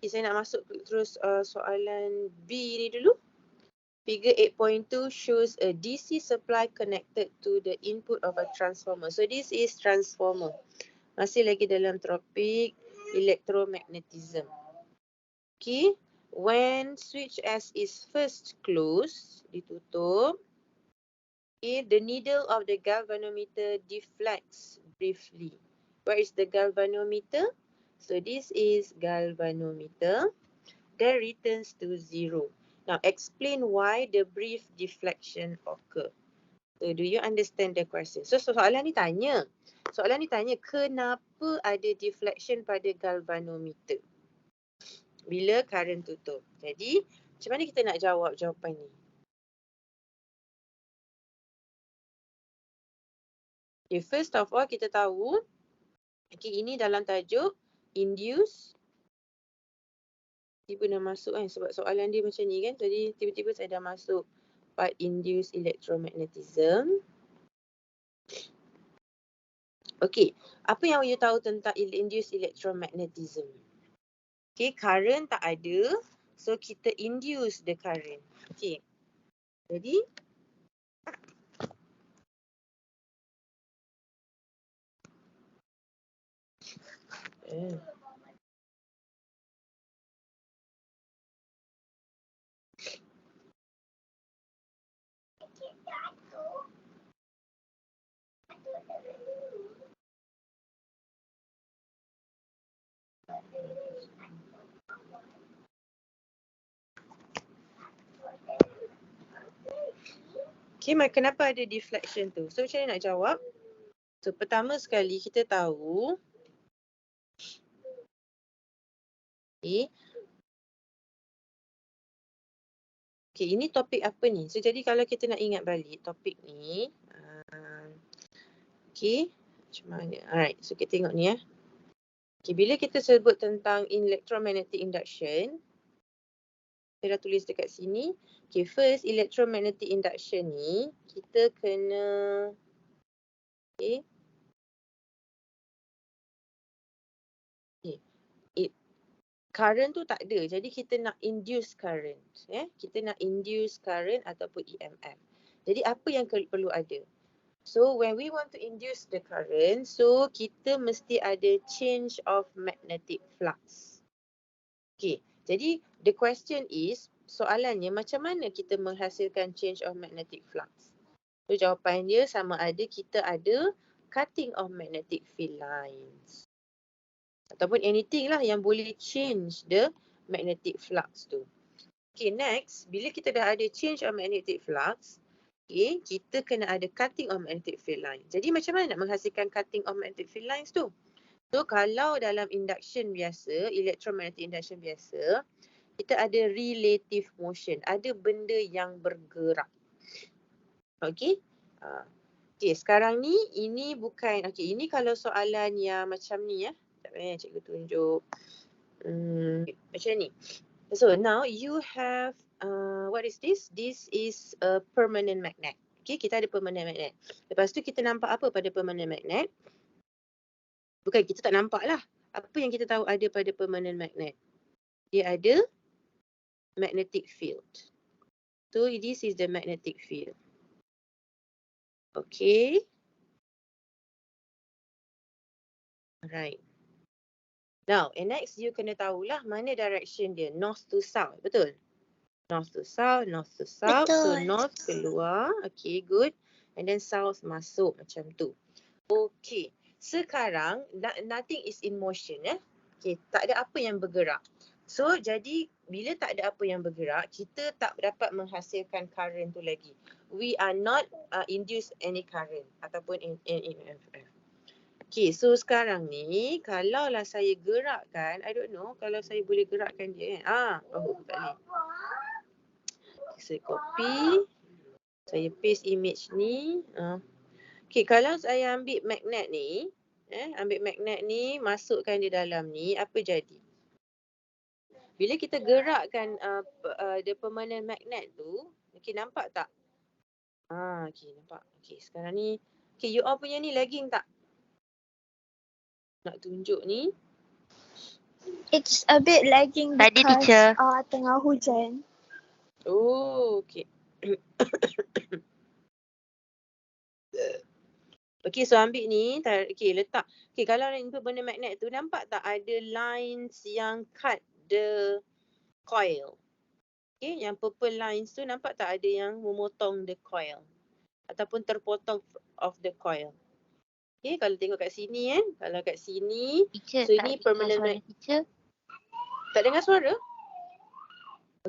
Okay, saya nak masuk terus soalan B ni dulu. Figure 8.2 shows a DC supply connected to the input of a transformer. So this is transformer. Masih lagi dalam topik electromagnetism. Okay, when switch S is first closed, ditutup, okay, the needle of the galvanometer deflects briefly. Where is the galvanometer? So this is galvanometer. Then returns to 0. Now explain why the brief deflection occur. So do you understand the question? So soalan ni tanya. Soalan ni tanya kenapa ada deflection pada galvanometer bila current tutup. Jadi macam mana kita nak jawab jawapan ni? Okay, first of all kita tahu, okay, ini dalam tajuk induce. Tiba dah masuk kan sebab soalan dia macam ni kan. Jadi tiba-tiba saya dah masuk part induce electromagnetism. Okay, apa yang you tahu tentang induce electromagnetism? Okay, current tak ada. So kita induce the current. Okay, jadi okay, kenapa ada deflection tu? So macam mana nak jawab? So pertama sekali kita tahu, okay, ini topik apa ni? So jadi kalau kita nak ingat balik topik ni, okay, macam mana? Alright, so kita tengok ni ya. Okay, bila kita sebut tentang electromagnetic induction, saya dah tulis dekat sini. Okay, first electromagnetic induction ni kita kena, okay, current tu tak ada. Jadi kita nak induce current. Kita nak induce current ataupun EMF. Jadi apa yang perlu ada? So when we want to induce the current, so kita mesti ada change of magnetic flux. Okay, jadi the question is, soalannya macam mana kita menghasilkan change of magnetic flux? So jawapan dia sama ada kita ada cutting of magnetic field lines. Ataupun anything lah yang boleh change the magnetic flux tu. Okay, next, bila kita dah ada change of magnetic flux, okay, kita kena ada cutting of magnetic field line. Jadi macam mana nak menghasilkan cutting of magnetic field lines tu? So kalau dalam induction biasa, electromagnetic induction biasa, kita ada relative motion, ada benda yang bergerak. Okay. Okay, sekarang ni ini bukan, okay, ini kalau soalan yang macam ni ya. Cikgu tunjuk. Macam ni. So now you have, what is this? This is a permanent magnet. Okay, kita ada permanent magnet. Lepas tu kita nampak apa pada permanent magnet? Bukan, kita tak nampak lah. Apa yang kita tahu ada pada permanent magnet? Dia ada magnetic field. So this is the magnetic field. Okay. Alright. Now, and next you kena tahulah mana direction dia. North to south. Betul? North to south, north to south. Betul. So north keluar. Okay, good. And then south masuk macam tu. Okay. Sekarang, nothing is in motion. Okay, tak ada apa yang bergerak. So, jadi bila tak ada apa yang bergerak, kita tak dapat menghasilkan current tu lagi. We are not induce any current ataupun EMF. Okay, so sekarang ni kalau lah saya gerakkan, I don't know kalau saya boleh gerakkan dia kan. Oh, tak boleh. Saya copy. Saya paste image ni. Okay, kalau saya ambil magnet ni, masukkan di dalam ni, apa jadi? Bila kita gerakkan the permanent magnet tu, okay, nampak tak? Okay, nampak. Okay, sekarang ni, okay, you all punya ni lagging tak? Nak tunjuk ni. It's a bit lagging Tadi, because teacher. tengah hujan. Oh, okay. Okay, so ambil ni, okay, letak. Okay, kalau nak permanent magnet tu, nampak tak ada lines yang cut the coil? Okay, yang purple lines tu nampak tak ada yang memotong the coil? Ataupun terpotong of the coil. Okay, kalau tengok kat sini kan. Kalau kat sini, Teacher, so tak ini dengar permanent suara magnet. teacher. Tak dengar suara?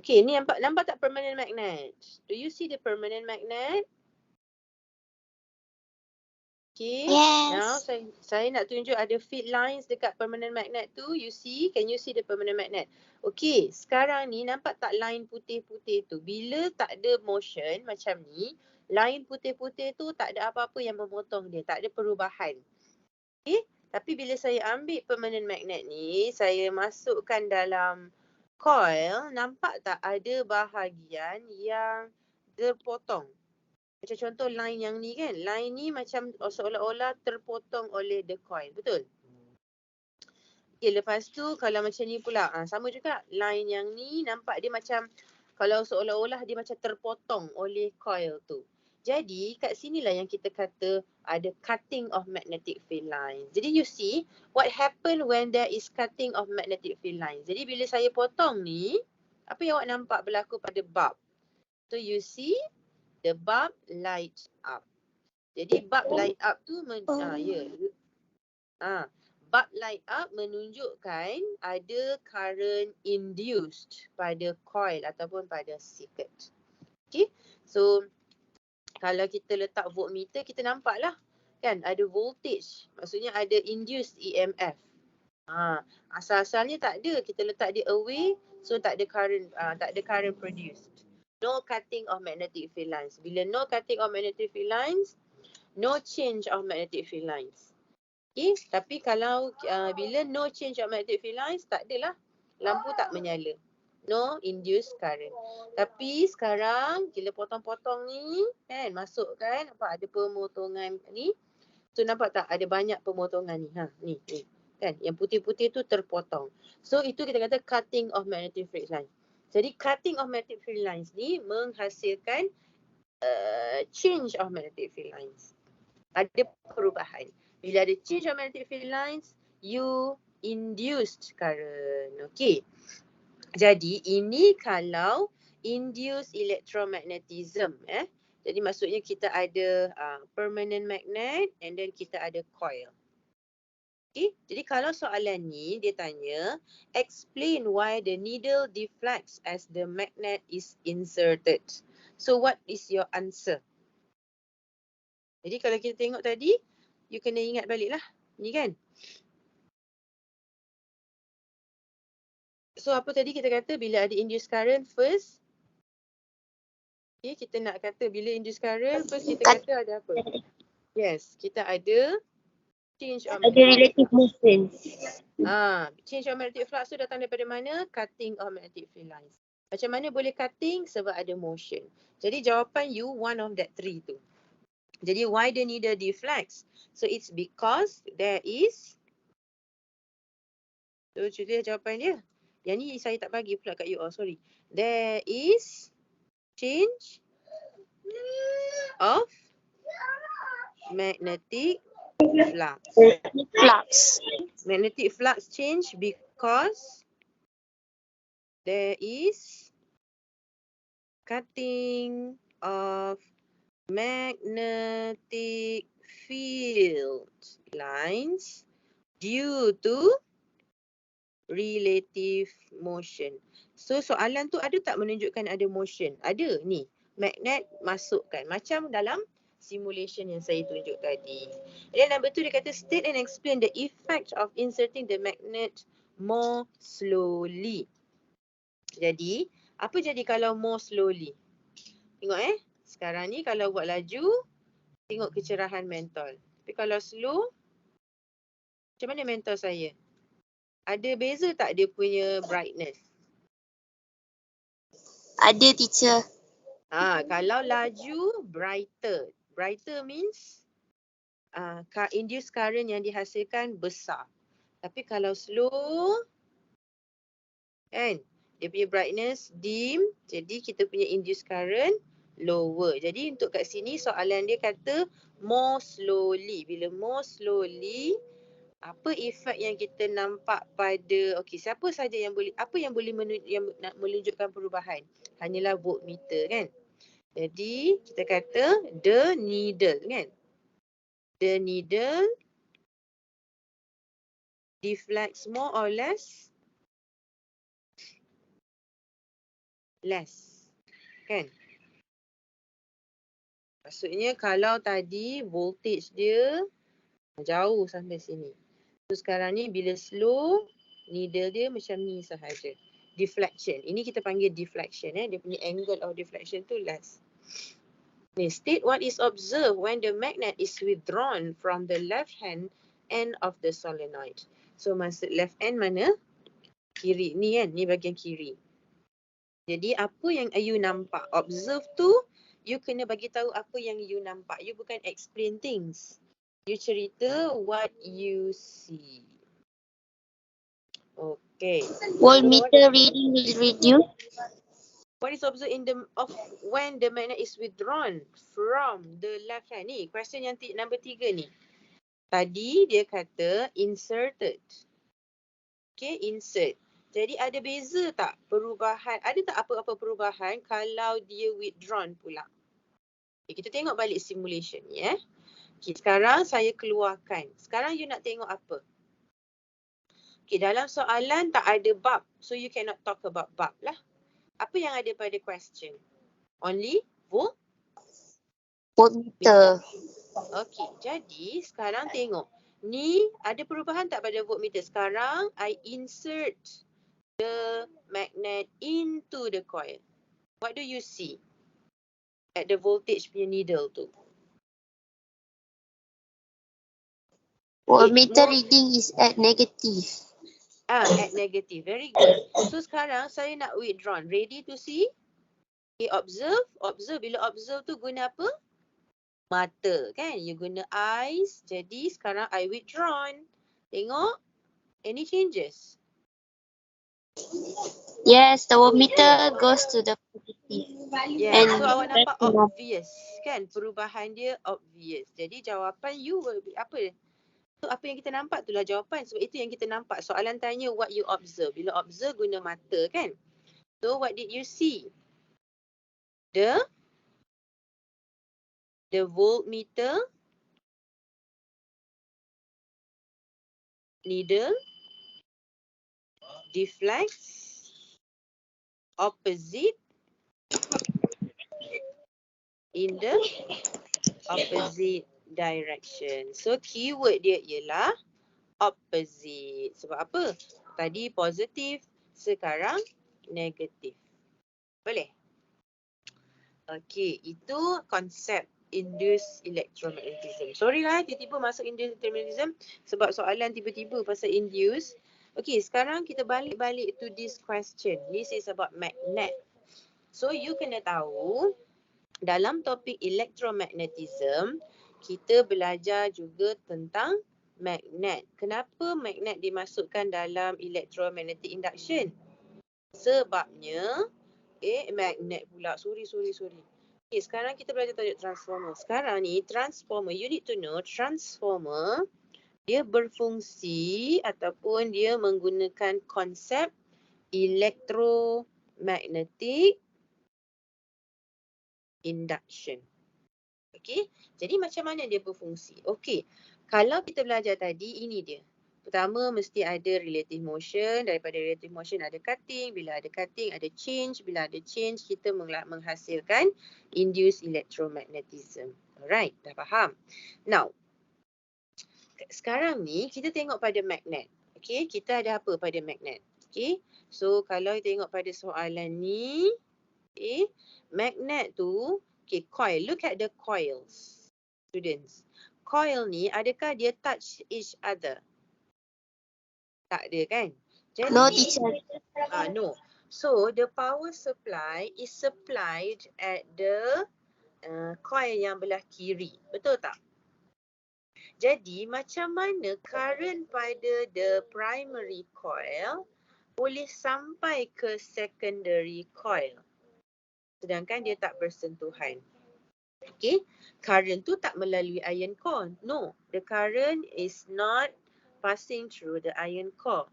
Okay, ni nampak tak permanent magnet? Do you see the permanent magnet? Okay, now Yes. saya nak tunjuk ada feed lines dekat permanent magnet tu. You see, can you see the permanent magnet? Okay, sekarang ni nampak tak line putih-putih tu? Bila tak ada motion macam ni, line putih-putih tu tak ada apa-apa yang memotong dia, tak ada perubahan. Okay, tapi bila saya ambil permanent magnet ni, saya masukkan dalam coil, nampak tak ada bahagian yang terpotong? Macam contoh line yang ni kan. Line ni macam seolah-olah terpotong oleh the coil. Betul? Okay, lepas tu kalau macam ni pula. Sama juga. Line yang ni nampak dia macam kalau seolah-olah dia macam terpotong oleh coil tu. Jadi kat sinilah yang kita kata ada cutting of magnetic field lines. Jadi you see what happen when there is cutting of magnetic field lines. Jadi bila saya potong ni, apa yang awak nampak berlaku pada bulb? So you see the bulb light up. Jadi bulb light up tu bulb light up menunjukkan ada current induced pada coil ataupun pada circuit. Okay, so kalau kita letak voltmeter kita nampak lah kan ada voltage, maksudnya ada induced EMF. Asal-asalnya tak ada, kita letak dia away, so tak ada current produced. No cutting of magnetic field lines. Bila no cutting of magnetic field lines, no change of magnetic field lines. Okay, tapi kalau bila no change of magnetic field lines, tak adalah, lampu tak menyala. No induced current. Tapi sekarang bila potong-potong ni kan, masukkan, nampak ada pemotongan ni. So nampak tak ada banyak pemotongan ni. Ni kan, yang putih-putih tu terpotong. So itu kita kata cutting of magnetic field lines. Jadi cutting of magnetic field lines ni menghasilkan change of magnetic field lines. Ada perubahan. Bila ada change of magnetic field lines, you induced current. Okay. Jadi ini kalau induced electromagnetism. Jadi maksudnya kita ada permanent magnet and then kita ada coil. Okay, jadi kalau soalan ni dia tanya, explain why the needle deflects as the magnet is inserted. So what is your answer? Jadi kalau kita tengok tadi, you kena ingat balik lah. Ni kan. So apa tadi kita kata bila ada induced current first. Okay, kita nak kata bila induced current first kita kata ada apa? Yes, kita ada change of Ada relative motion. Change of magnetic flux tu datang daripada mana? Cutting of magnetic field lines. Macam mana boleh cutting? Sebab ada motion. Jadi jawapan you one of that three tu. Jadi why the needle deflects? So it's because there is. So cerita jawapan dia. Yang ni saya tak bagi pula kat you all, sorry. There is change of magnetic flux. Magnetic flux change because there is cutting of magnetic field lines due to relative motion. So soalan tu ada tak menunjukkan ada motion? Ada ni. Magnet masukkan. Macam dalam simulation yang saya tunjuk tadi. And then number 2 dia kata state and explain the effect of inserting the magnet more slowly. Jadi, apa jadi kalau more slowly? Tengok sekarang ni kalau buat laju, tengok kecerahan mentol. Tapi kalau slow, macam mana mentol saya? Ada beza tak dia punya brightness? Ada, teacher. Kalau laju, brighter. Brighter means induced current yang dihasilkan besar. Tapi kalau slow, Kan? Dia punya brightness dim. Jadi kita punya induced current lower. Jadi untuk kat sini soalan dia kata more slowly. Bila more slowly, apa efek yang kita nampak pada, okey, siapa saja yang boleh, apa yang boleh nak menunjukkan perubahan? Hanyalah voltmeter kan. Jadi kita kata the needle kan. The needle deflects more or less? Less. Kan? Maksudnya kalau tadi voltage dia jauh sampai sini. So sekarang ni bila slow, needle dia macam ni sahaja. Deflection. Ini kita panggil deflection. Dia punya angle of deflection tu less. Ni, state what is observed when the magnet is withdrawn from the left hand end of the solenoid. So maksud left end mana? Kiri ni kan, ni bahagian kiri. Jadi apa yang you nampak, observe tu, you kena bagi tahu apa yang you nampak. You bukan explain things. You cerita what you see. Okay. Voltmeter reading will reduce. What is observed in when the magnet is withdrawn from the left hand? Ni question yang number 3 ni. Tadi dia kata inserted. Okay, insert. Jadi ada beza tak perubahan? Ada tak apa-apa perubahan kalau dia withdrawn pula? Okay, kita tengok balik simulation ni Okay, sekarang saya keluarkan. Sekarang you nak tengok apa? Okay, dalam soalan tak ada bab. So you cannot talk about bab lah. Apa yang ada pada question? Only Voltmeter. Okay, jadi sekarang tengok. Ni ada perubahan tak pada voltmeter? Sekarang I insert the magnet into the coil. What do you see at the voltage punya needle tu? Voltmeter reading is at negative. At negative. Very good. So sekarang saya nak withdrawn. Ready to see? Okay, observe. Observe. Bila observe tu guna apa? Mata kan? You guna eyes. Jadi sekarang I withdrawn. Tengok. Any changes? Yes, the voltmeter goes to the positive. Yeah, And so awak nampak back to obvious kan? Perubahan dia obvious. Jadi jawapan you will be apa? So apa yang kita nampak itulah jawapan. Sebab itu yang kita nampak. Soalan tanya what you observe. Bila observe guna mata kan? So what did you see? The voltmeter needle deflects opposite in the opposite direction. So keyword dia ialah opposite. Sebab apa? Tadi positif, sekarang negatif. Boleh? Okey, itu konsep induced electromagnetism. Sorry lah, tiba-tiba masuk induced electromagnetism sebab soalan tiba-tiba pasal induced. Okey, sekarang kita balik to this question. This is about magnet. So you kena tahu dalam topik electromagnetism, kita belajar juga tentang magnet. Kenapa magnet dimasukkan dalam electromagnetic induction? Sebabnya magnet pula. Sorry. Okay, sekarang kita belajar tajuk transformer. Sekarang ni transformer, you need to know transformer dia berfungsi ataupun dia menggunakan konsep electromagnetic induction. Okay, jadi macam mana dia berfungsi? Okay, kalau kita belajar tadi, ini dia. Pertama, mesti ada relative motion. Daripada relative motion ada cutting. Bila ada cutting, ada change. Bila ada change, kita menghasilkan induced electromagnetism. Alright, dah faham? Now, sekarang ni kita tengok pada magnet. Okay, kita ada apa pada magnet? Okay, so kalau tengok pada soalan ni, okay, magnet tu, okay, coil. Look at the coils, students. Coil ni, adakah dia touch each other? Tak ada kan? Jadi, no teacher. No. So, the power supply is supplied at the coil yang belah kiri. Betul tak? Jadi, macam mana current pada the primary coil boleh sampai ke secondary coil. Sedangkan dia tak bersentuhan. Okay, current tu tak melalui iron core. No, the current is not passing through the iron core.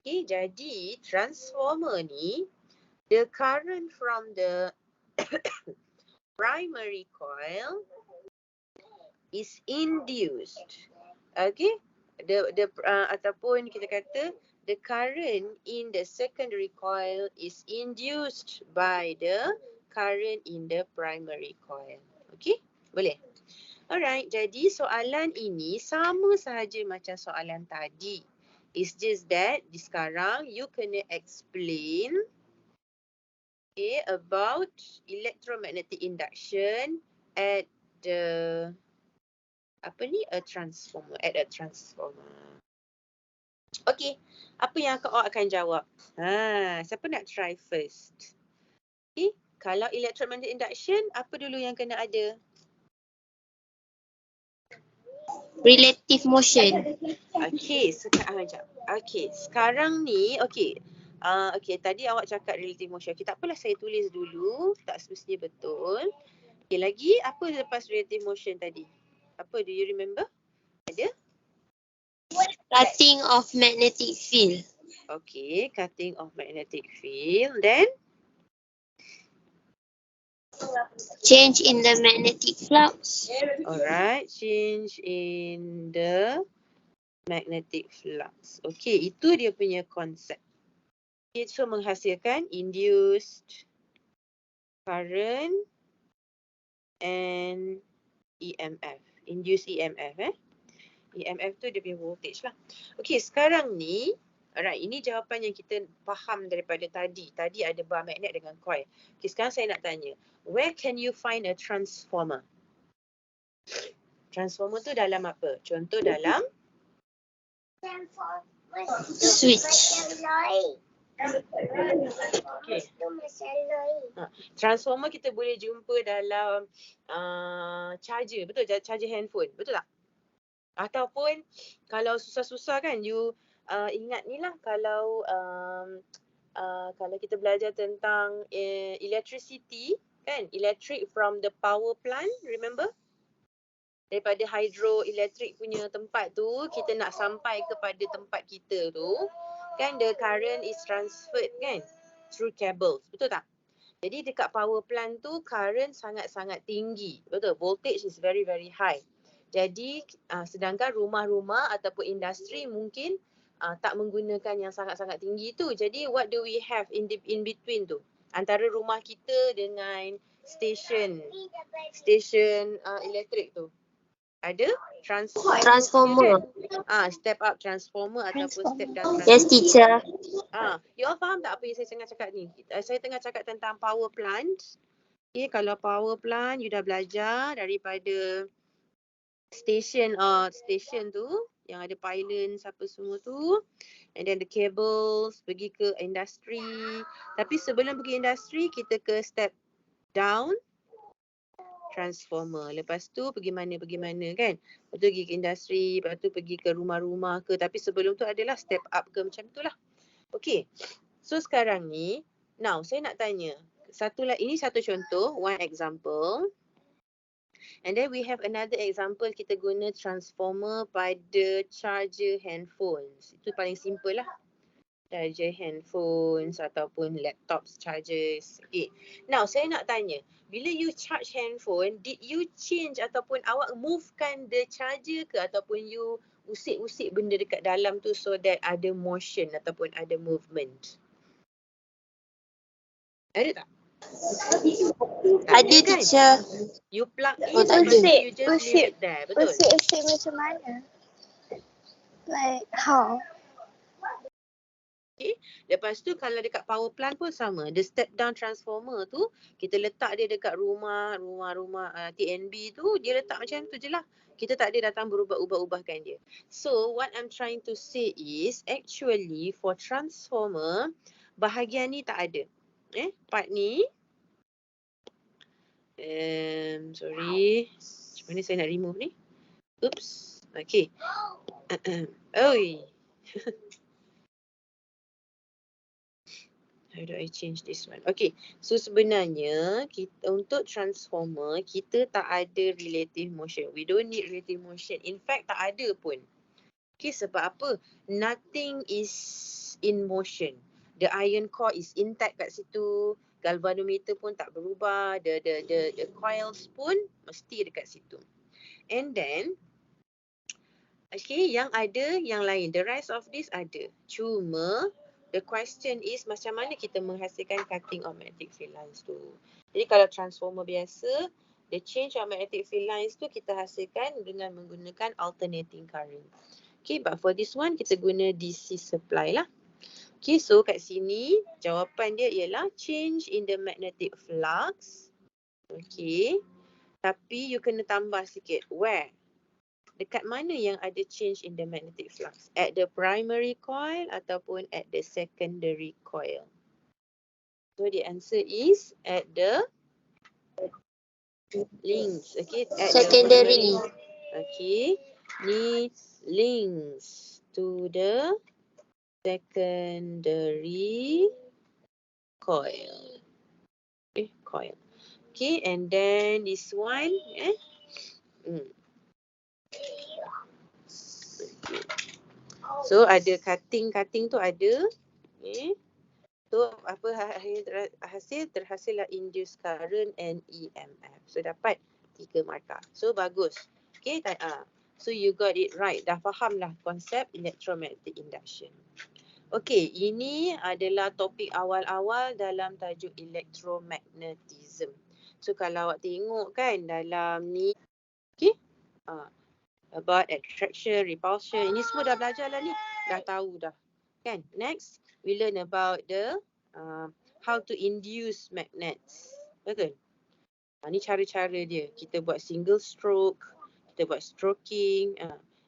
Okay, jadi transformer ni, the current from the primary coil is induced. Okay, ataupun kita kata the current in the secondary coil is induced by the current in the primary coil. Okay, boleh? Alright, jadi soalan ini sama sahaja macam soalan tadi. It's just that di sekarang you kena explain about electromagnetic induction at the a transformer, Okay, apa yang awak akan jawab? Siapa nak try first? Okay, kalau electromagnetic induction, apa dulu yang kena ada? Relative motion. Okay, sekarang ni, okay, tadi awak cakap relative motion. Okay, tak apalah, saya tulis dulu, tak semestinya betul. Okay, lagi apa lepas relative motion tadi? Apa, do you remember? Ada? Cutting of magnetic field. Okay, cutting of magnetic field. Then? Change in the magnetic flux. Alright, change in the magnetic flux. Okay, itu dia punya konsep. Itu menghasilkan induced current and EMF. Induced EMF. EMF tu dia punya voltage lah. Okay, sekarang ni, alright, ini jawapan yang kita faham daripada tadi. Tadi ada bar magnet dengan coil. Okay, sekarang saya nak tanya, where can you find a transformer? Transformer tu dalam apa? Contoh dalam Switch. okay. Transformer kita boleh jumpa dalam charger, betul? Charger handphone, betul tak? Ataupun kalau susah-susah kan, you ingat ni lah, kalau kita belajar tentang electricity kan, electric from the power plant, remember? Daripada hydroelectric punya tempat tu, kita nak sampai kepada tempat kita tu, kan the current is transferred kan through cables, betul tak? Jadi dekat power plant tu current sangat-sangat tinggi, betul? Voltage is very very high. Jadi sedangkan rumah-rumah ataupun industri mungkin tak menggunakan yang sangat-sangat tinggi tu. Jadi what do we have in between tu? Antara rumah kita dengan stesen elektrik tu. Ada Transformer. Step up transformer ataupun step down transformer. Yes, teacher. You all faham tak apa yang saya tengah cakap ni? Saya tengah cakap tentang power plant. Okay, kalau power plant you dah belajar daripada station tu yang ada pylons apa semua tu, and then the cables pergi ke industri. Tapi sebelum pergi industri kita ke step down transformer. Lepas tu pergi mana kan? Lepas tu pergi ke industri, lepas tu pergi ke rumah-rumah ke. Tapi sebelum tu adalah step up ke macam tu lah. Okay. So sekarang ni, now saya nak tanya. Ini satu contoh, one example. And then we have another example, kita guna transformer pada charger handphones. Itu paling simple lah. Charger handphones ataupun laptops chargers. Okay. Now saya nak tanya, bila you charge handphone, did you change ataupun awak movekan the charger ke, ataupun you usik-usik benda dekat dalam tu so that ada motion ataupun ada movement? Ada tak? Ada, kan? teacher. You plug in, Oh, tak lepas tu ada. you just leave it there, betul? Usik macam mana? Like how? Okay. Lepas tu kalau dekat power plant pun sama. The step down transformer tu, kita letak dia dekat rumah TNB tu, dia letak macam tu je lah. Kita tak ada datang berubah-ubahkan dia. So what I'm trying to say is, actually for transformer, bahagian ni tak ada. Part ni. Sorry. Macam mana saya nak remove ni? Oops. Okay. Oi. How do I change this one? Okay, so sebenarnya kita untuk transformer kita tak ada relative motion. We don't need relative motion. In fact, tak ada pun. Okay, sebab apa? Nothing is in motion. The iron core is intact kat situ. Galvanometer pun tak berubah. The coils pun mesti dekat situ. And then, okay, yang ada yang lain. The rest of this ada. Cuma, the question is macam mana kita menghasilkan cutting of magnetic field lines tu. Jadi kalau transformer biasa, the change of magnetic field lines tu kita hasilkan dengan menggunakan alternating current. Okay, but for this one kita guna DC supply lah. Okay, so kat sini jawapan dia ialah change in the magnetic flux. Okay, tapi you kena tambah sikit. Where? Dekat mana yang ada change in the magnetic flux? At the primary coil ataupun at the secondary coil? So the answer is at the links. Okay, at Secondary. the primary. Okay, ni links to the secondary coil. Coil. Okay, and then this one, So ada cutting tu ada. Okay. So apa hasil terhasillah induced current and EMF. So dapat 3 markah. So bagus. Okay, so you got it right. Dah faham lah konsep electromagnetic induction. Okey, ini adalah topik awal-awal dalam tajuk electromagnetism. So kalau awak tengok kan dalam ni, okey, about attraction, repulsion, ini semua dah belajar lah ni, dah tahu dah. Kan? Next, we learn about the how to induce magnets. Betul? Ni cara-cara dia. Kita buat single stroke, kita buat stroking.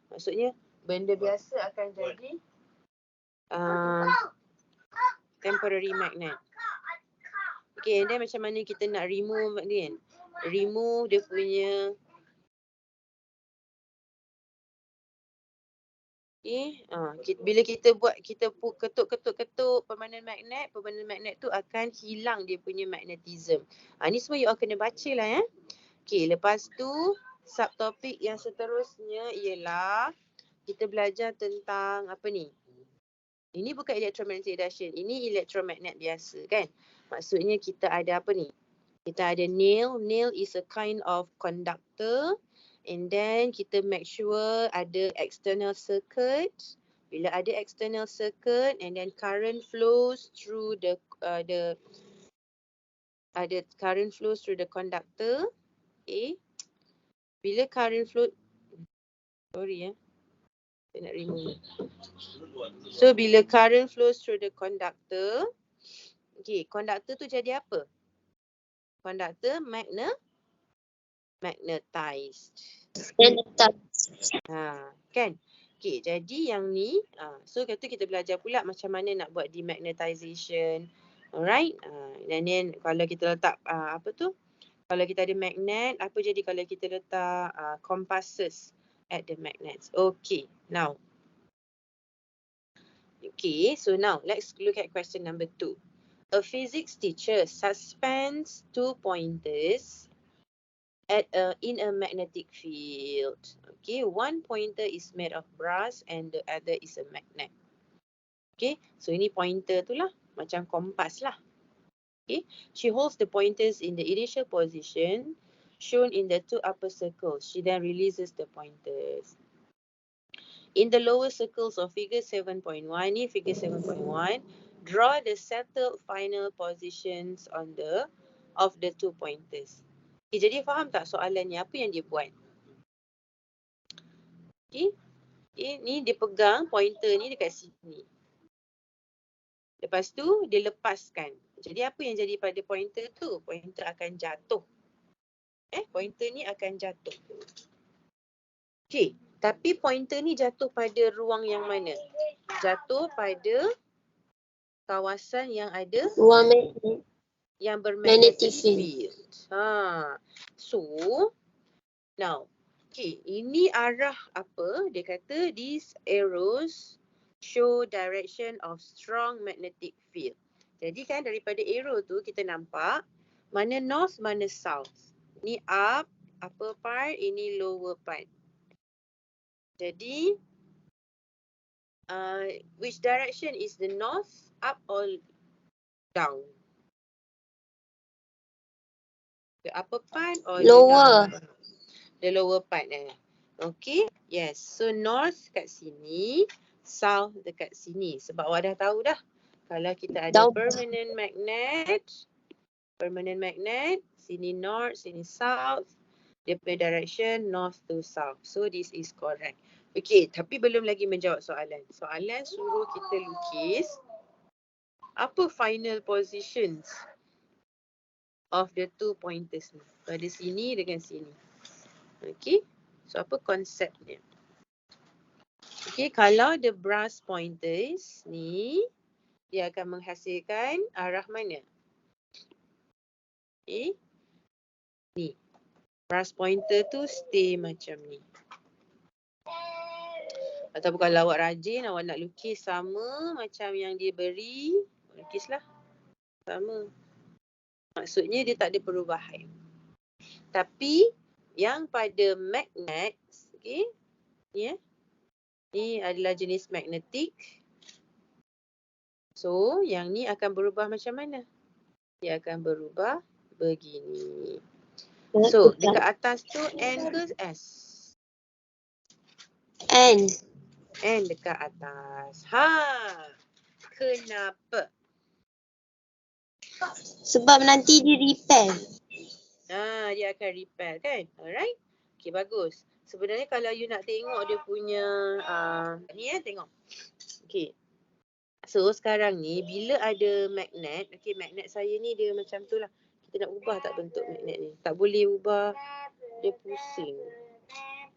Maksudnya benda biasa akan jadi temporary magnet. Okay, and then macam mana kita nak remove ni kan? Remove dia punya bila kita buat, kita ketuk permanent magnet tu akan hilang dia punya magnetism. Ni semua you all kena baca lah ya. Okay, lepas tu subtopik yang seterusnya ialah kita belajar tentang apa ni? Ini bukan electromagnetic induction, ini electromagnet biasa kan. Maksudnya kita ada apa ni? Kita ada nail. Nail is a kind of conductor. And then kita make sure ada external circuit. Bila ada external circuit and then current flows through the current flows through the conductor. Okay. Bila current flow, sorry saya nak remove. So bila current flows through the conductor, okay, conductor tu jadi apa? Conductor magnetized. Kan? Okay, jadi yang ni, so kata kita belajar pula macam mana nak buat demagnetization. Alright? Dan then kalau kita letak kalau kita ada magnet, apa jadi kalau kita letak compasses at the magnets? Okay, now. Okay, so now let's look at question number 2. A physics teacher suspends 2 pointers in a magnetic field. Okay, one pointer is made of brass and the other is a magnet. Okay, so ini pointer tu lah, macam kompas lah. Okay, she holds the pointers in the initial position shown in the 2 upper circles. She then releases the pointers. In the lower circles of figure 7.1, ni figure 7.1, draw the settled final positions of the 2 pointers. Okay, jadi faham tak soalannya apa yang dia buat? Okay, ni dia pegang pointer ni dekat sini. Lepas tu dia lepaskan. Jadi apa yang jadi pada pointer tu? Pointer akan jatuh. Pointer ni akan jatuh. Okay, tapi pointer ni jatuh pada ruang yang mana? Jatuh pada kawasan yang ada Ruang magnet. yang bermagnetic Magnetic field. field. So, now, okay, ini arah apa? Dia kata these arrows show direction of strong magnetic field. Jadi kan daripada arrow tu kita nampak mana north, mana south. Ni up, upper part, ini lower part. Jadi, which direction is the north, up or down? The upper part or Lower. the lower part Okay, yes. So north kat sini, south dekat sini. Sebab awak dah tahu dah. Kalau kita ada Down. permanent magnet, sini north, sini south. Dia punya direction north to south. So this is correct. Okay, tapi belum lagi menjawab soalan. Soalan suruh kita lukis apa final positions of the two pointers ni. Pada sini dengan sini. Okay, so apa konsepnya? Okay, kalau the brass pointers ni, dia akan menghasilkan arah mana? Okay, ni. Brass pointer tu stay macam ni. Ataupun kalau awak rajin, awak nak lukis sama macam yang dia beri, lukislah. Sama. Maksudnya dia tak ada perubahan. Tapi, yang pada magnet, okay, ni ni adalah jenis magnetik. So, yang ni akan berubah macam mana? Dia akan berubah begini. So, dekat atas tu N ke S? N. N dekat atas. Ha! Kenapa? Sebab nanti dia repair. Dia akan repair kan? Alright? Okay, bagus. Sebenarnya kalau you nak tengok dia punya ni tengok. Okay. So sekarang ni bila ada magnet, okay, magnet saya ni dia macam tu lah. Kita nak ubah tak bentuk magnet ni? Tak boleh ubah. Dia pusing.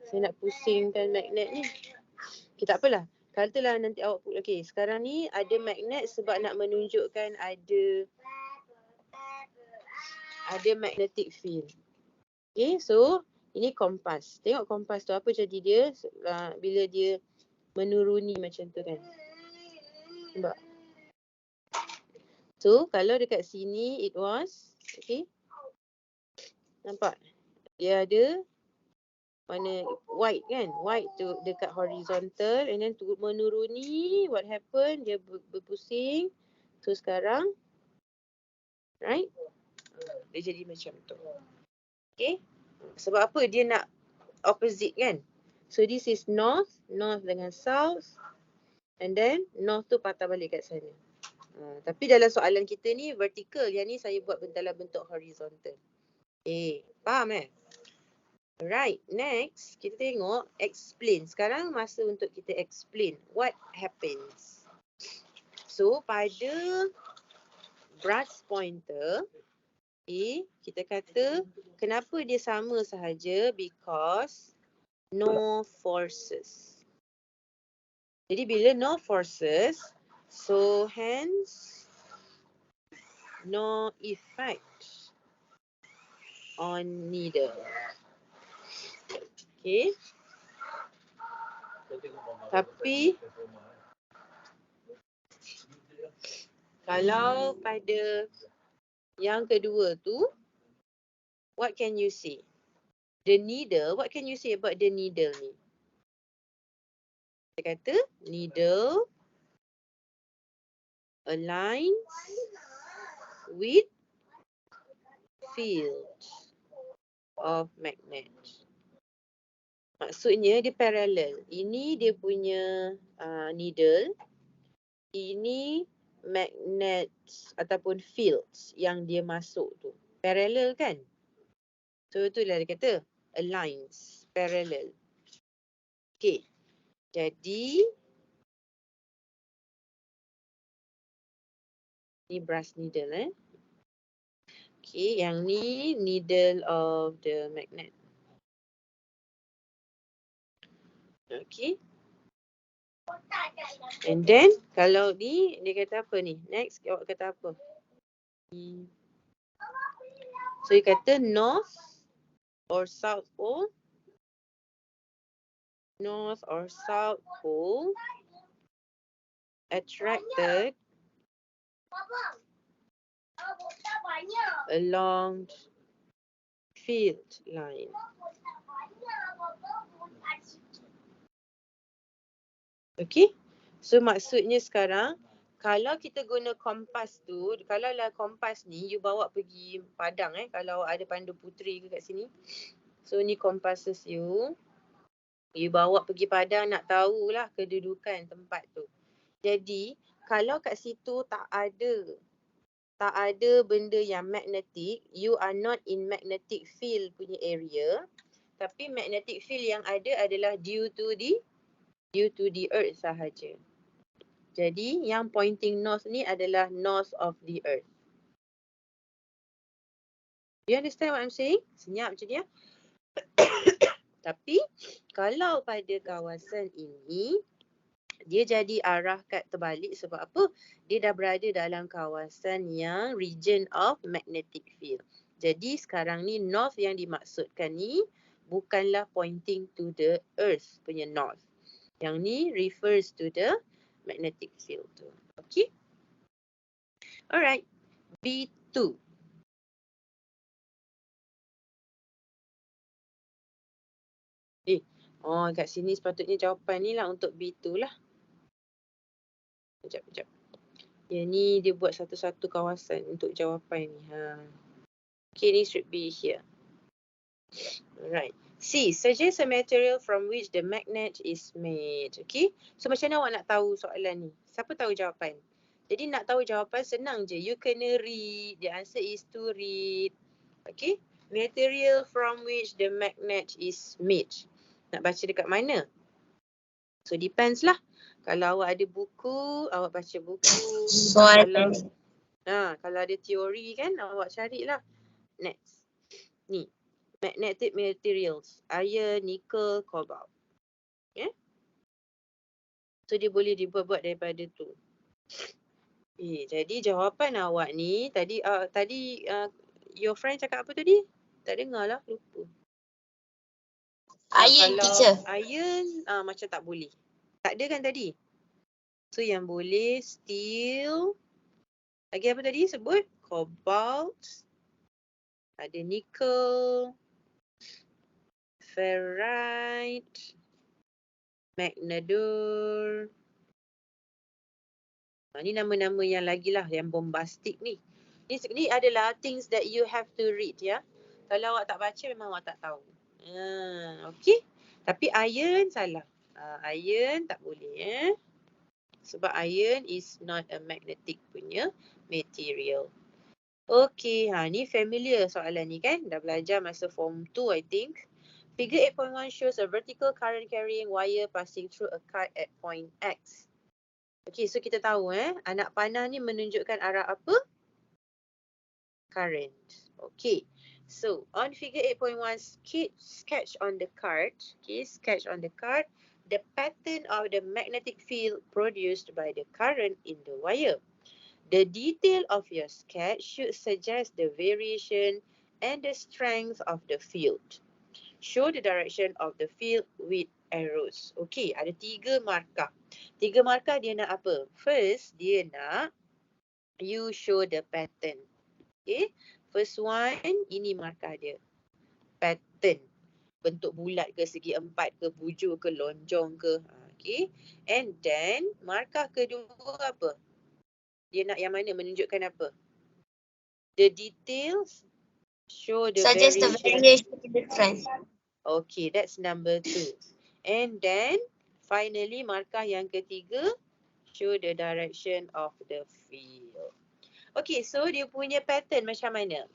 Saya nak pusingkan magnet ni. Okay, tak apalah. Katalah nanti awak okay, sekarang ni ada magnet sebab nak menunjukkan ada magnetic field. Okay, so ini kompas. Tengok kompas tu apa jadi dia bila dia menuruni macam tu kan. Nampak? So, kalau dekat sini it was, okay. Nampak? Dia ada mana white kan? White tu dekat horizontal and then to menuruni, what happened? Dia berpusing. So, sekarang, right? Dia jadi macam tu. Okay? Sebab apa dia nak opposite kan? So this is north dengan south, and then north tu patah balik kat sana. Tapi dalam soalan kita ni vertical, yang ni saya buat dalam bentuk horizontal. Faham Alright, next kita tengok explain. Sekarang masa untuk kita explain what happens. So pada brass pointer, kita kata kenapa dia sama sahaja, because no forces. Jadi bila no forces, so hence no effect on needle. Okay. Tapi kalau pada yang kedua tu, what can you say? The needle, what can you say about the needle ni? Kita kata needle aligns with field of magnet. Maksudnya dia parallel. Ini dia punya needle. Ini magnet ataupun fields yang dia masuk tu. Parallel kan? So itulah dia kata aligns, parallel. Okay. Jadi ni brass needle Okay, yang ni needle of the magnet. Okay. And then kalau ni dia kata apa ni? Next awak kata apa? So dia kata north or south pole. North or south pole attracted along field line. Okay. So maksudnya sekarang, kalau kita guna kompas tu, kalau lah kompas ni you bawa pergi padang kalau ada pandu puteri ke kat sini. So ni compasses you. You bawa pergi padang nak tahulah kedudukan tempat tu. Jadi kalau kat situ tak ada benda yang magnetic, you are not in magnetic field punya area. Tapi magnetic field yang ada adalah due to the earth sahaja. Jadi yang pointing north ni adalah north of the earth. You understand what I'm saying? Senyap macam ni ya. Tapi kalau pada kawasan ini dia jadi arah kat terbalik sebab apa? Dia dah berada dalam kawasan yang region of magnetic field. Jadi sekarang ni north yang dimaksudkan ni bukanlah pointing to the earth punya north. Yang ni refers to the magnetic field tu. Okay? Alright. B2. Kat sini sepatutnya jawapan ni lah untuk B2 lah. Sekejap. Yang ni dia buat satu-satu kawasan untuk jawapan ni. Okay, ni should be here. Alright. C. Suggest a material from which the magnet is made. Okay. So macam mana awak nak tahu soalan ni? Siapa tahu jawapan? Jadi nak tahu jawapan senang je. You kena read. The answer is to read. Okay. Material from which the magnet is made. Nak baca dekat mana? So depends lah. Kalau awak ada buku, awak baca buku. Kalau ada teori kan, awak carilah. Next. Ni. Magnetic materials. Iron, nickel, cobalt. Okay. So dia boleh dibuat daripada tu. Jadi jawapan awak ni, tadi your friend cakap apa tadi? Tak dengar lah, lupa. Iron, teacher. Iron macam tak boleh. Tak ada kan tadi? So yang boleh steel. Lagi apa tadi sebut? Cobalt. Ada nickel. Ferrite. Magnador. Ni nama-nama yang lagi lah, yang bombastic ni. Ni adalah things that you have to read ya. Kalau awak tak baca memang awak tak tahu. Okay. Tapi iron salah. Iron tak boleh sebab iron is not a magnetic punya material. Okay, ni familiar soalan ni kan? Dah belajar masa form 2 I think. Figure 8.1 shows a vertical current carrying wire passing through a card at point X. Okay, so kita tahu anak panah ni menunjukkan arah apa? Current. Okay. So, on figure 8.1, sketch on the card. Okay, sketch on the card the pattern of the magnetic field produced by the current in the wire. The detail of your sketch should suggest the variation and the strength of the field. Show the direction of the field with arrows. Okay, ada 3 markah. 3 markah dia nak apa? First, dia nak you show the pattern. Okay, first one, ini markah dia. Pattern. Bentuk bulat ke, segi empat ke, bujur ke, lonjong ke. Okay, and then markah kedua apa? Dia nak yang mana? Menunjukkan apa? The details show the Suggest the variation difference. Okay, that's number 2. And then finally markah yang ketiga, show the direction of the field. Okay, so dia punya pattern macam mana?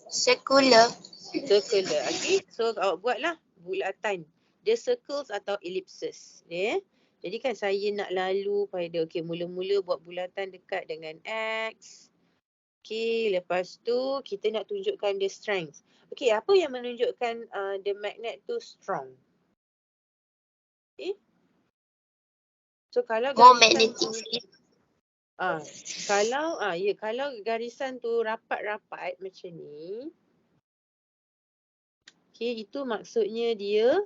Circular. Okay, so awak buatlah bulatan. Dia circles atau ellipses. Jadi kan saya nak lalu pada, okay, mula-mula buat bulatan dekat dengan X. Okay, lepas tu kita nak tunjukkan the strength. Okay, apa yang menunjukkan the magnet tu strong? Okay. So kalau garisan tu, kalau garisan tu rapat-rapat macam ni, okay, itu maksudnya dia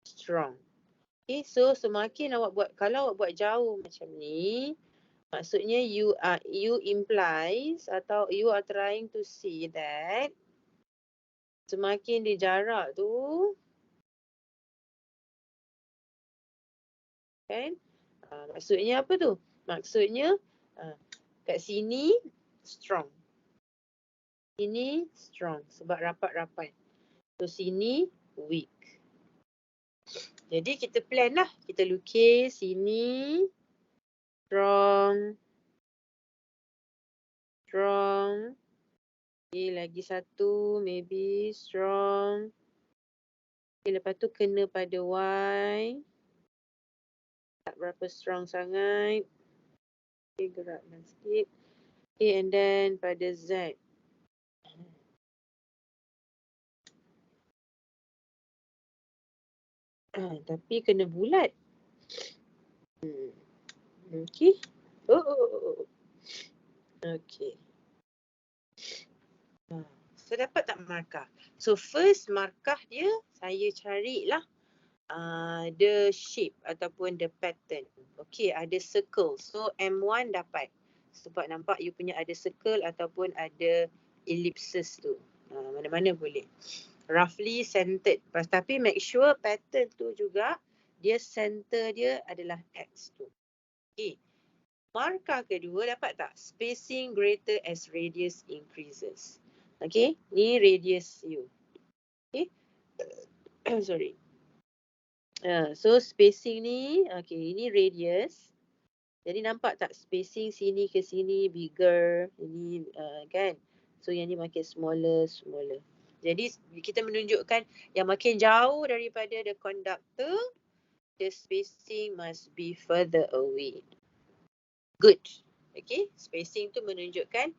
strong. Okay, so semakin awak buat, kalau awak buat jauh macam ni, Maksudnya you implies atau you are trying to say that semakin dia jarak tu kan, maksudnya apa tu? Maksudnya kat sini strong. Sini strong sebab rapat-rapat. So sini weak. Jadi kita plan lah. Kita lukis sini strong. Strong. Okay, lagi satu maybe strong. Okay, lepas tu kena pada Y. Tak berapa strong sangat. Okay, gerakkan sikit. Okay, and then pada Z. Tapi kena bulat. Okay. Oh. Okay. So dapat tak markah? So first markah dia saya carilah the shape ataupun the pattern. Okay, ada circle. So M1 dapat. Sebab nampak you punya ada circle ataupun ada ellipses tu. Mana-mana boleh. Roughly centered. Tapi make sure pattern tu juga dia center dia adalah X tu. Okay. Markah kedua dapat tak? Spacing greater as radius increases. Okay, ni radius you. Okay. Sorry. So spacing ni, okay, ini radius. Jadi nampak tak spacing sini ke sini bigger, ini kan. So yang ni makin smaller. Jadi kita menunjukkan yang makin jauh daripada the conductor, the spacing must be further away. Good. Okay, spacing tu menunjukkan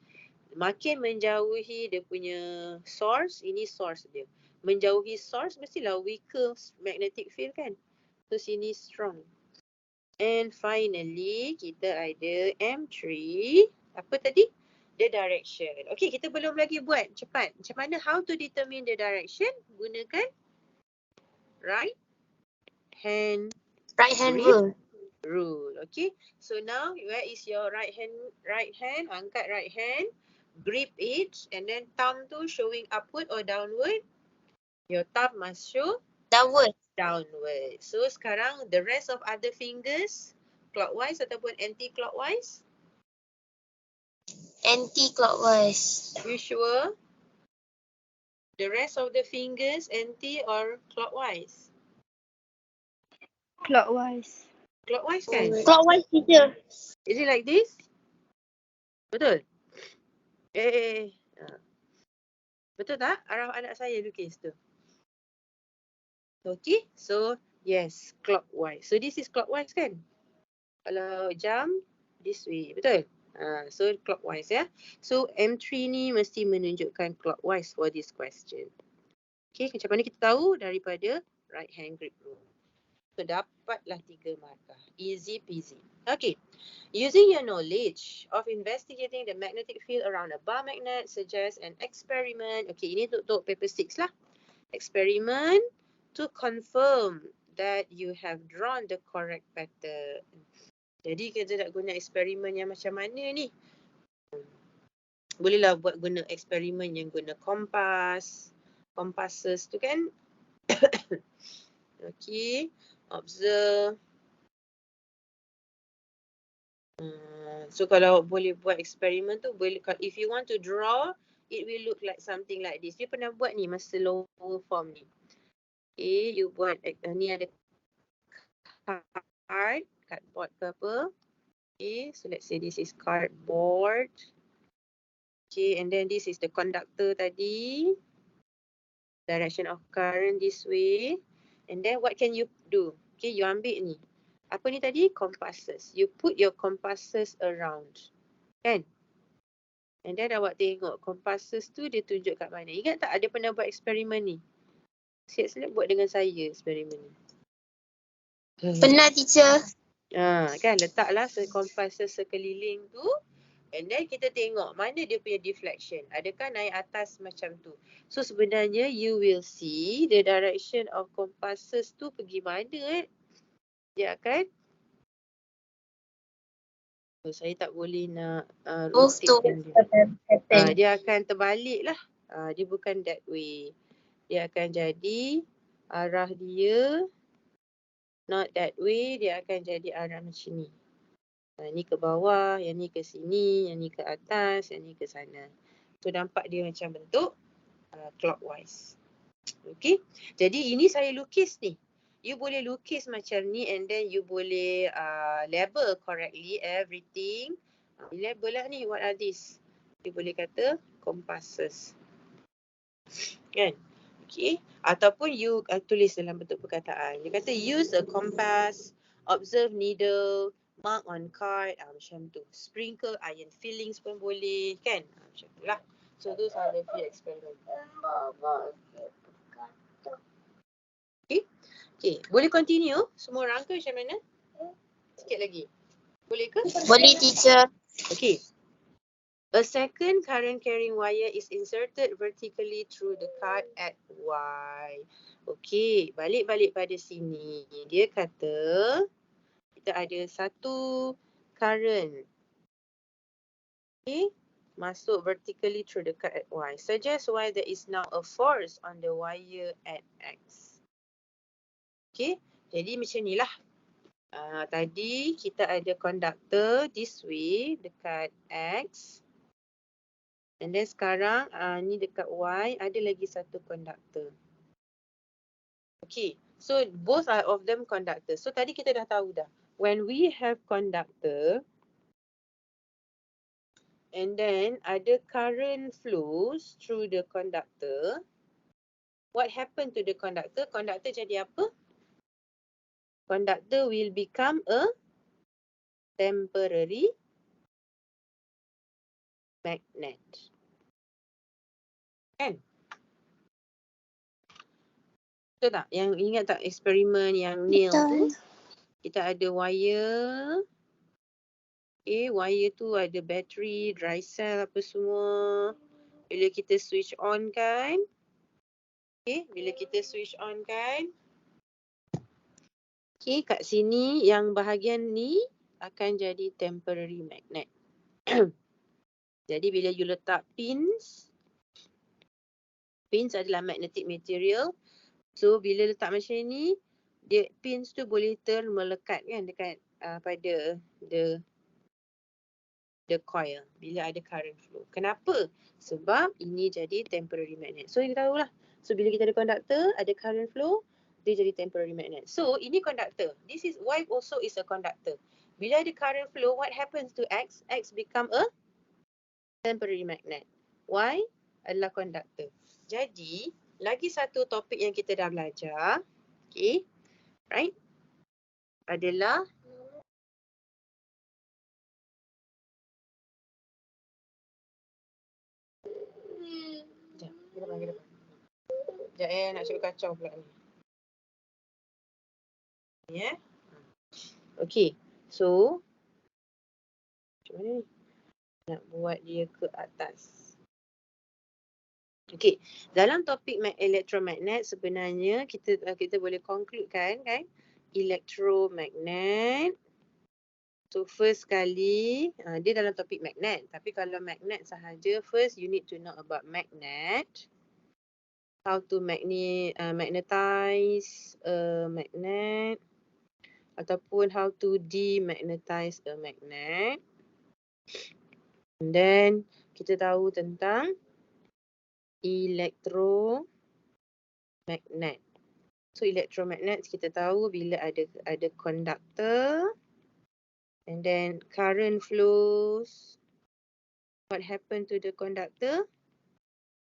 makin menjauhi dia punya source, ini source dia. Menjauhi source mestilah weaker magnetic field kan. So sini strong. And finally, kita ada M3. Apa tadi? The direction. Okay, kita belum lagi buat. Cepat. Macam mana how to determine the direction? Gunakan right hand rule. Okay. So now, where is your right hand? Angkat right hand. Grip it. And then thumb tu showing upward or downward? Your thumb must show Downward. So sekarang the rest of other fingers clockwise ataupun anti-clockwise? Anti-clockwise. You sure? The rest of the fingers anti or clockwise? Clockwise. Clockwise kan? Clockwise teacher. Is it like this? Betul? Betul tak? Arah anak saya lukis tu. Okay, so yes, clockwise. So this is clockwise kan? Kalau jam, this way. Betul? So clockwise ya. So M3 ni mesti menunjukkan clockwise for this question. Okay, macam mana kita tahu? Daripada right hand grip rule. So dapatlah 3 markah. Easy peasy. Okay. Using your knowledge of investigating the magnetic field around a bar magnet suggests an experiment. Okay, ini untuk paper 6 lah. Experiment to confirm that you have drawn the correct pattern. Jadi kita nak guna eksperimen yang macam mana ni? Bolehlah buat guna eksperimen yang guna compasses tu kan? Okay, observe. So kalau boleh buat eksperimen tu, boleh, if you want to draw, it will look like something like this. You pernah buat ni masa lower form ni. Okay, you buat, ni ada cardboard ke apa. Okay, so let's say this is cardboard. Okay, and then this is the conductor tadi. Direction of current this way. And then what can you do? Okay, you ambil ni. Apa ni tadi? Compasses. You put your compasses around. Kan? And then awak tengok compasses tu dia tunjuk kat mana. Ingat tak ada pernah buat eksperimen ni? Siap-siap buat dengan saya eksperimen ni. Pernah teacher. Kan letaklah compasses sekeliling tu. And then kita tengok mana dia punya deflection. Adakah naik atas macam tu. So sebenarnya you will see the direction of compasses tu pergi mana. Dia akan So, saya tak boleh nak Move to rotatekan dia. pattern. Dia akan terbalik lah. Dia bukan that way. Dia akan jadi arah dia not that way. Dia akan jadi arah macam ni. Ni ke bawah, yang ni ke sini, yang ni ke atas, yang ni ke sana. So nampak dia macam bentuk clockwise. Okay. Jadi ini saya lukis ni. You boleh lukis macam ni and then you boleh label correctly everything. Label lah ni, what are these? You boleh kata compasses. Kan? Okay. Ataupun you tulis dalam bentuk perkataan. Dia kata use a compass, observe needle, mark on card, macam tu. Sprinkle iron fillings pun boleh, kan? Macam tu lah. So those are the few experiments. Okay. Okay. Boleh continue semua orang ke macam mana? Sikit lagi. Boleh ke? Boleh teacher. Okay. A second current carrying wire is inserted vertically through the card at Y. Okay, balik-balik pada sini. Dia kata kita ada satu current. Okay, masuk vertically through the card at Y. Suggest why there is now a force on the wire at X. Okay, jadi macam ni lah. Tadi kita ada conductor this way dekat X. And then sekarang ni dekat Y ada lagi satu conductor. Okay, so both are of them conductor. So tadi kita dah tahu dah. When we have conductor and then ada current flows through the conductor, what happened to the conductor? Conductor jadi apa? Conductor will become a temporary magnet. Kan? Betul tak? Yang ingat tak eksperimen yang nail tu? Kita ada wire. Okay, wire tu ada bateri, dry cell apa semua. Bila kita switch on kan. Okay, bila kita switch on kan. Okay, kat sini yang bahagian ni akan jadi temporary magnet. Jadi bila you letak pins. Pins adalah magnetic material. So bila letak macam ni, dia pins tu boleh termelekat kan dekat pada the coil bila ada current flow. Kenapa? Sebab ini jadi temporary magnet. So kita tahulah. So bila kita ada conductor, ada current flow, dia jadi temporary magnet. So ini conductor. This is Y also is a conductor. Bila ada current flow, what happens to X? X become a temporary magnet. Y adalah conductor. Jadi lagi satu topik yang kita dah belajar, okay, right, adalah sekejap nak cakap kacau pula ni. Ni okay, so macam mana ni? Nak buat dia ke atas. Okay, dalam topik electromagnet sebenarnya kita boleh concludekan kan, electromagnet. So first kali dia dalam topik magnet. Tapi kalau magnet sahaja, first you need to know about magnet. How to magnetize a magnet ataupun how to demagnetize a magnet. And then kita tahu tentang electromagnet. So electromagnet kita tahu bila ada conductor and then current flows. What happened to the conductor?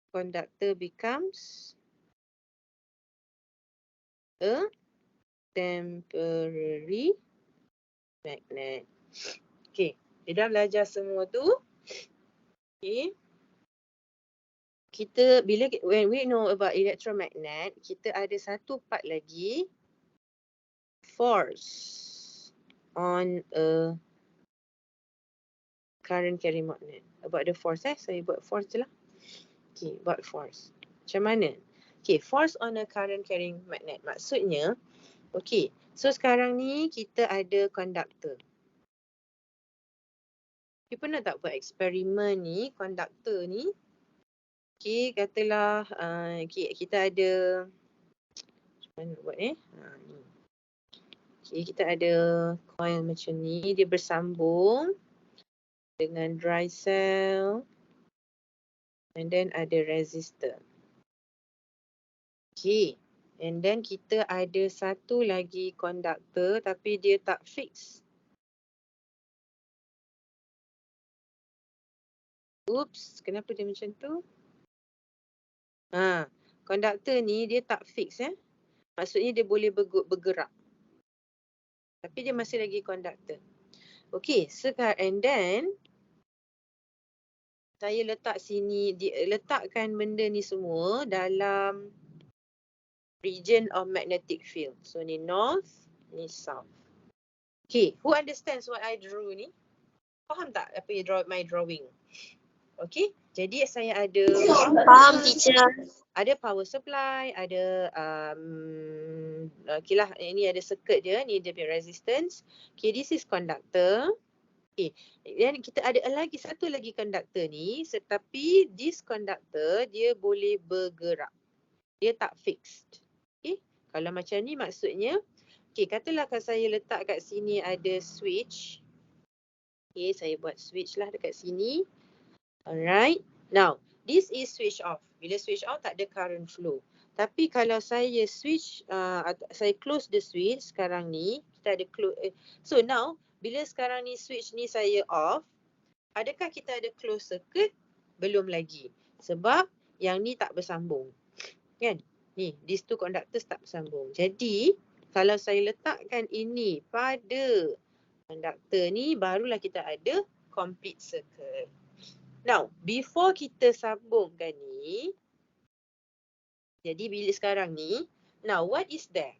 Conductor becomes a temporary magnet. Okay, kita dah belajar semua tu. Okay. When we know about electromagnet, kita ada satu part lagi, force on a current carrying magnet. About the force, saya buat force je lah. Okay, buat force. Macam mana? Okay, force on a current carrying magnet. Maksudnya, okay, so sekarang ni kita ada conductor. You pernah tak buat eksperimen ni, konduktor ni? Okay, katalah kita ada, macam mana nak buat ni? Okay, kita ada coil macam ni, dia bersambung dengan dry cell and then ada resistor. Okay, and then kita ada satu lagi konduktor tapi dia tak fix. Oops, kenapa dia macam tu? Konduktor ni dia tak fix Maksudnya dia boleh bergerak. Tapi dia masih lagi konduktor. Okay, sekarang and then saya letakkan benda ni semua dalam region of magnetic field. So ni north, ni south. Okay, who understands what I drew ni? Faham tak apa my drawing? Okay, jadi saya ada Faham, teacher. ada power supply, ada okay lah, ini ada circuit dia, ni dia punya resistance. Okay, this is conductor. Okay, dan kita ada satu lagi conductor ni, tetapi this conductor dia boleh bergerak. Dia tak fixed. Okay, kalau macam ni maksudnya, okay, katalah kalau saya letak kat sini ada switch. Okay, saya buat switch lah dekat sini. Alright, now this is switch off. Bila switch off tak ada current flow. Tapi kalau saya switch, saya close the switch sekarang ni, kita ada so now bila sekarang ni switch ni saya off, adakah kita ada close circuit? Belum lagi. Sebab yang ni tak bersambung. Kan? Ni, these two conductors tak bersambung. Jadi, kalau saya letakkan ini pada conductor ni, barulah kita ada complete circuit. Now, before kita sambungkan ni, jadi bila sekarang ni, now what is there?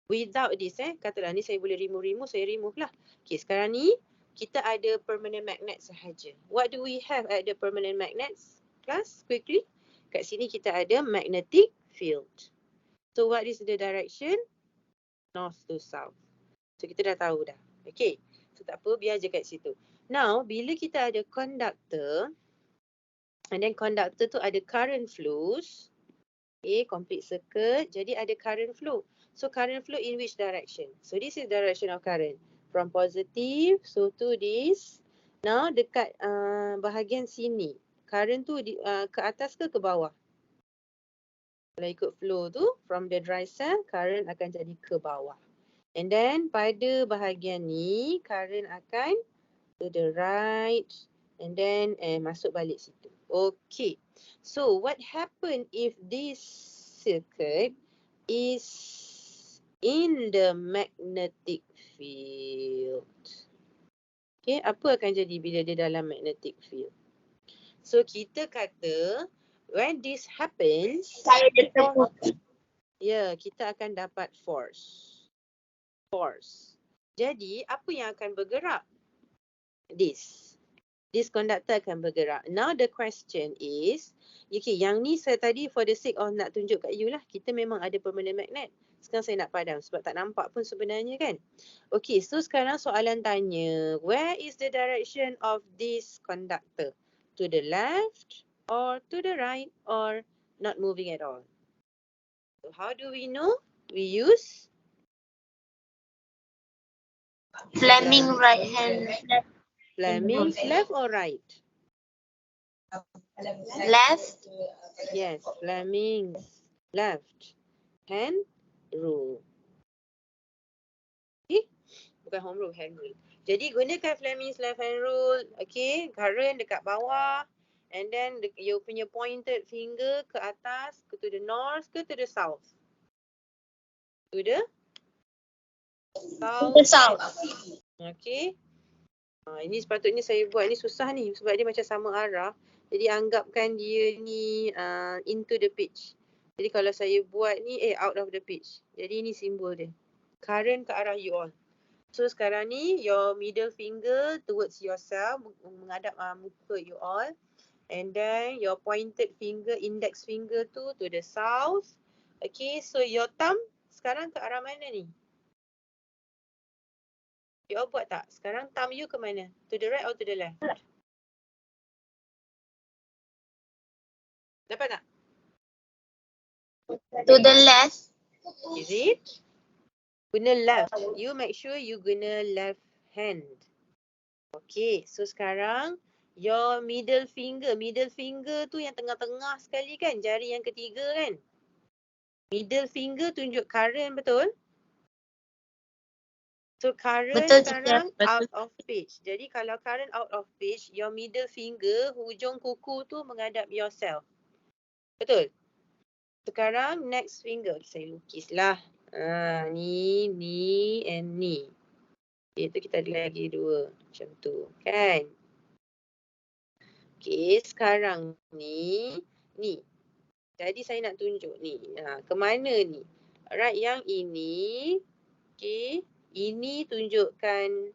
Without this, katalah ni saya boleh remove, saya remove lah. Okay, sekarang ni, kita ada permanent magnet sahaja. What do we have at the permanent magnets? Class, quickly. Kat sini kita ada magnetic field. So, what is the direction? North to south. So, kita dah tahu dah. Okay, so tak apa, biar je kat situ. Now, bila kita ada conductor, and then conductor tu ada current flows. Okay, complete circuit. Jadi ada current flow. So current flow in which direction? So this is direction of current. From positive, so to this. Now dekat bahagian sini. Current tu ke atas ke bawah? Kalau ikut flow tu, from the dry cell, current akan jadi ke bawah. And then pada bahagian ni, current akan to the right. And then masuk balik situ. Okay. So what happen if this circuit is in the magnetic field? Okay, apa akan jadi bila dia dalam magnetic field? So kita kata when this happens, Saya tertepuk. kita akan dapat force. Jadi apa yang akan bergerak? This conductor akan bergerak. Now the question is, okay, yang ni saya tadi for the sake of nak tunjuk kat you lah, kita memang ada permanent magnet. Sekarang saya nak padam sebab tak nampak pun sebenarnya kan. Okay, so sekarang soalan tanya, where is the direction of this conductor? To the left or to the right or not moving at all? So how do we know? We use Fleming right hand. Fleming's left or right? Left. Yes, Fleming's left hand rule. Okay, bukan home rule, hand rule. Jadi gunakan Fleming's left hand rule. Okay, current dekat bawah. And then you punya pointed finger ke atas, ke to the north, ke to the south? To the south. To the south. Okay. Ini sepatutnya saya buat ni susah ni sebab dia macam sama arah. Jadi anggapkan dia ni into the pitch. Jadi kalau saya buat ni out of the pitch. Jadi ni simbol dia. Current ke arah you all. So sekarang ni your middle finger towards yourself, menghadap muka you all. And then your pointed finger, index finger tu to the south. Okay, so your thumb sekarang ke arah mana ni? You all buat tak? Sekarang thumb you ke mana? To the right or to the left? Dapat tak? To the left. Is it? Guna left. You make sure you guna left hand. Okay, so sekarang your middle finger tu yang tengah-tengah sekali kan, jari yang ketiga kan. Middle finger tunjuk current, betul? So current Betul, teacher. sekarang Betul. out of pitch. Jadi kalau current out of pitch, your middle finger, hujung kuku tu menghadap yourself. Betul? Sekarang next finger, saya lukislah. Ni, and ni. Itu kita ada lagi dua. Macam tu. Kan? Okay, sekarang ni. Jadi saya nak tunjuk ni. Ke mana ni? Alright, yang ini. Okay. Ini tunjukkan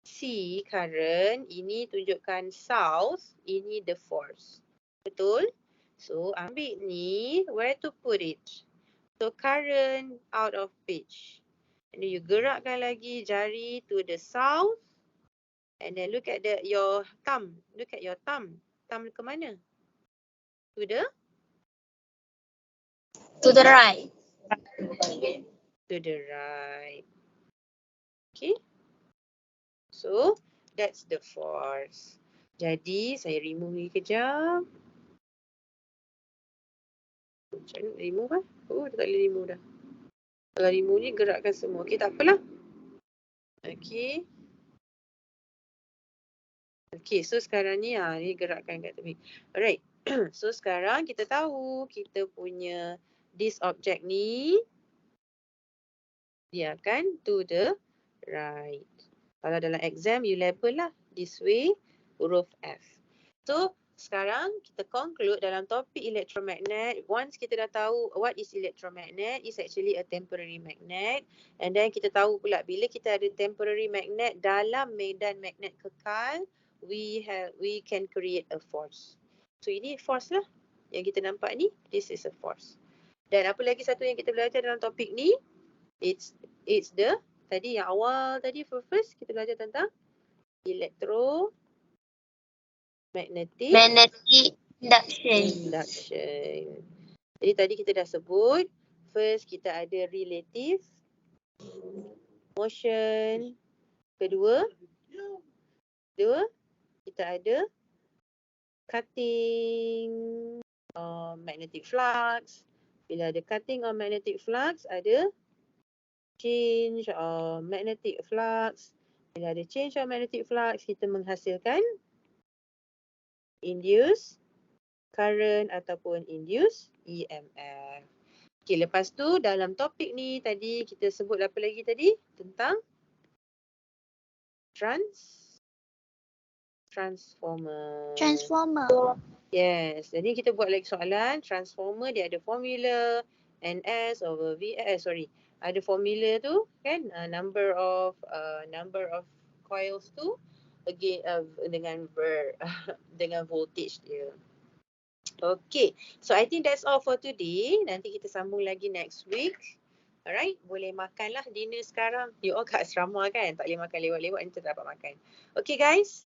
C current. Ini tunjukkan south. Ini the force. Betul? So, ambil ni. Where to put it? So, current out of pitch. And then you gerakkan lagi jari to the south. And then look at your thumb. Look at your thumb. Thumb ke mana? To the? To the right. To the right. Okay. So, that's the force. Jadi, saya remove ni kejap. Macam mana remove kan? Oh, tak boleh remove dah. Kalau remove ni, gerakkan semua. Okay, tak apalah. Okay. Okay, so sekarang ni, ni gerakkan kat tepi. Alright. So, sekarang kita tahu kita punya this object ni, dia akan to the right. Kalau dalam exam, you label lah this way, huruf F. So, sekarang kita conclude dalam topik electromagnet. Once kita dah tahu what is electromagnet, is actually a temporary magnet. And then kita tahu pula bila kita ada temporary magnet dalam medan magnet kekal, we can create a force. So, ini force lah yang kita nampak ni. This is a force. Dan apa lagi satu yang kita belajar dalam topik ni? It's the, tadi yang awal tadi first kita belajar tentang Magnetic induction. Jadi tadi kita dah sebut, first kita ada relative motion, kedua kita ada cutting magnetic flux. Bila ada cutting of magnetic flux, ada change of magnetic flux. Bila ada change of magnetic flux, kita menghasilkan induce current ataupun induce EMF. Okay, lepas tu dalam topik ni tadi kita sebut apa lagi tadi? Tentang transformer. Yes, jadi kita buat lagi soalan. Transformer dia ada formula NS over VS, ada formula tu kan, number of coils tu again dengan dengan voltage dia. Okay, so I think that's all for today. Nanti kita sambung lagi next week. Alright, boleh makanlah dinner sekarang. You all kat asrama kan, tak boleh makan lewat-lewat, nanti tak dapat makan. Okay guys.